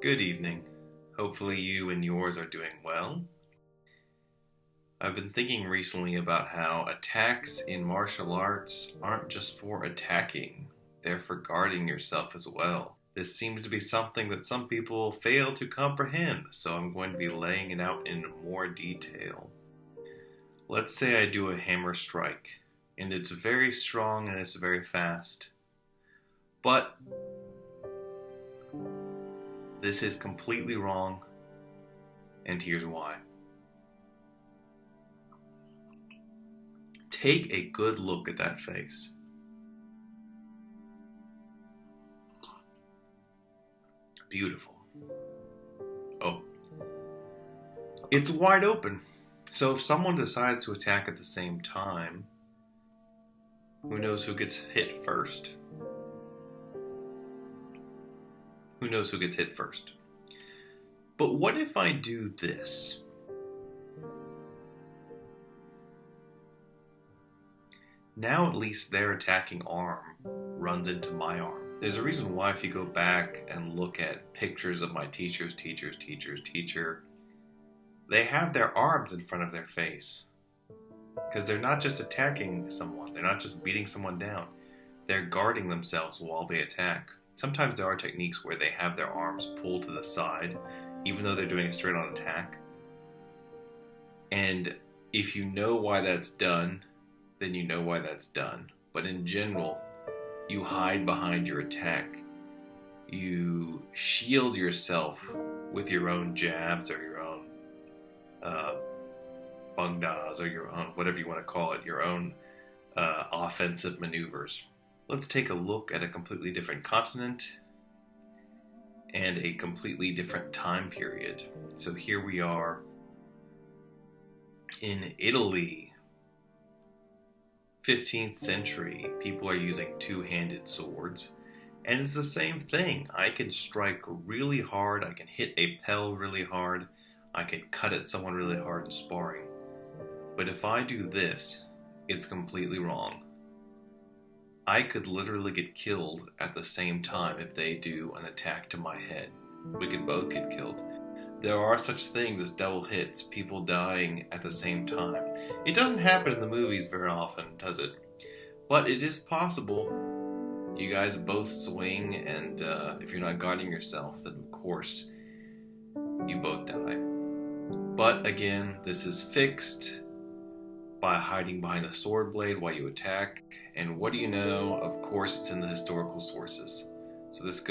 Good evening. Hopefully, you and yours are doing well. I've been thinking recently about how attacks in martial arts aren't just for attacking, they're for guarding yourself as well. This seems to be something that some people fail to comprehend, so I'm going to be laying it out in more detail. Let's say I do a hammer strike, and it's very strong and it's very fast. But this is completely wrong, and here's why. Take a good look at that face. Beautiful. Oh, it's wide open. So if someone decides to attack at the same time, who knows who gets hit first? Who knows who gets hit first? But what if I do this? Now at least their attacking arm runs into my arm. There's a reason why if you go back and look at pictures of my teacher, they have their arms in front of their face. Because they're not just attacking someone, they're not just beating someone down, they're guarding themselves while they attack. Sometimes there are techniques where they have their arms pulled to the side, even though they're doing a straight on attack. And if you know why that's done, then you know why that's done. But in general, you hide behind your attack. You shield yourself with your own jabs or your own bangdas or your own, whatever you want to call it, your own offensive maneuvers. Let's take a look at a completely different continent and a completely different time period. So here we are in Italy, 15th century. People are using two-handed swords, and it's the same thing. I can strike really hard, I can hit a pell really hard, I can cut at someone really hard in sparring. But if I do this, it's completely wrong. I could literally get killed at the same time if they do an attack to my head. We could both get killed. There are such things as double hits, people dying at the same time. It doesn't happen in the movies very often, does it? But it is possible. You guys both swing, and if you're not guarding yourself, then of course you both die. But again, this is fixed by hiding behind a sword blade while you attack. And what do you know? Of course, it's in the historical sources. So this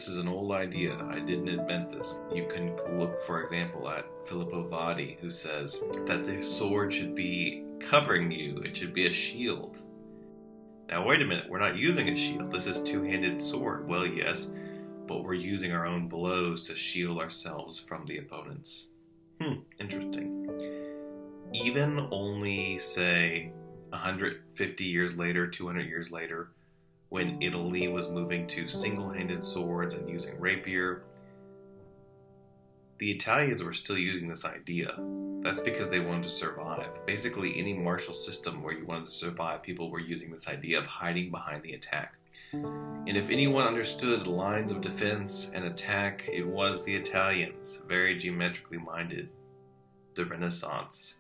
is an old idea. I didn't invent this. You can look, for example, at Filippo Vadi, who says that the sword should be covering you. It should be a shield. Now, wait a minute. We're not using a shield. This is two-handed sword. Well, yes, but we're using our own blows to shield ourselves from the opponents. Interesting. Even only, say, 150 years later, 200 years later, when Italy was moving to single-handed swords and using rapier, the Italians were still using this idea. That's because they wanted to survive. Basically, any martial system where you wanted to survive, people were using this idea of hiding behind the attack. And if anyone understood lines of defense and attack, it was the Italians, very geometrically minded. The Renaissance.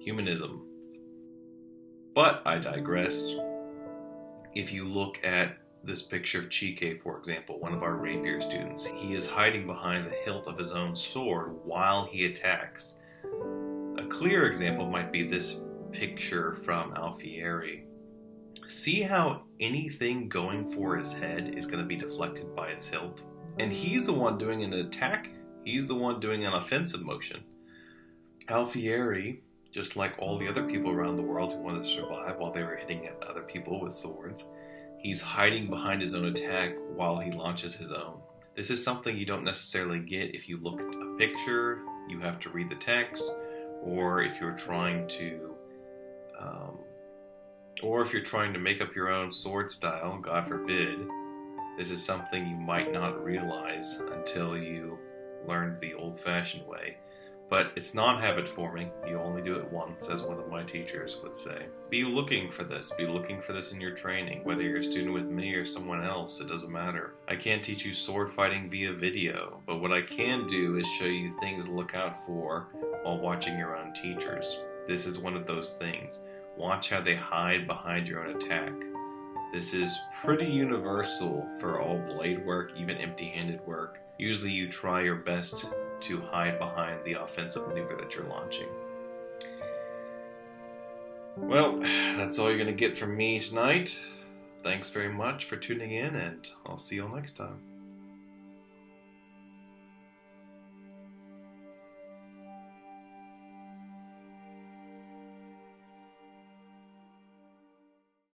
Humanism. But I digress. If you look at this picture of Chike, for example, one of our rapier students, he is hiding behind the hilt of his own sword while he attacks. A clear example might be this picture from Alfieri. See how anything going for his head is going to be deflected by its hilt? And he's the one doing an attack. He's the one doing an offensive motion. Alfieri, just like all the other people around the world who wanted to survive while they were hitting at other people with swords, he's hiding behind his own attack while he launches his own. This is something you don't necessarily get if you look at a picture, you have to read the text, or if you're trying to make up your own sword style, God forbid. This is something you might not realize until you learned the old-fashioned way. But it's not habit forming. You only do it once, as one of my teachers would say. Be looking for this. Be looking for this in your training. Whether you're a student with me or someone else, it doesn't matter. I can't teach you sword fighting via video, but what I can do is show you things to look out for while watching your own teachers. This is one of those things. Watch how they hide behind your own attack. This is pretty universal for all blade work, even empty-handed work. Usually you try your best to hide behind the offensive maneuver that you're launching. Well, that's all you're going to get from me tonight. Thanks very much for tuning in, and I'll see you all next time.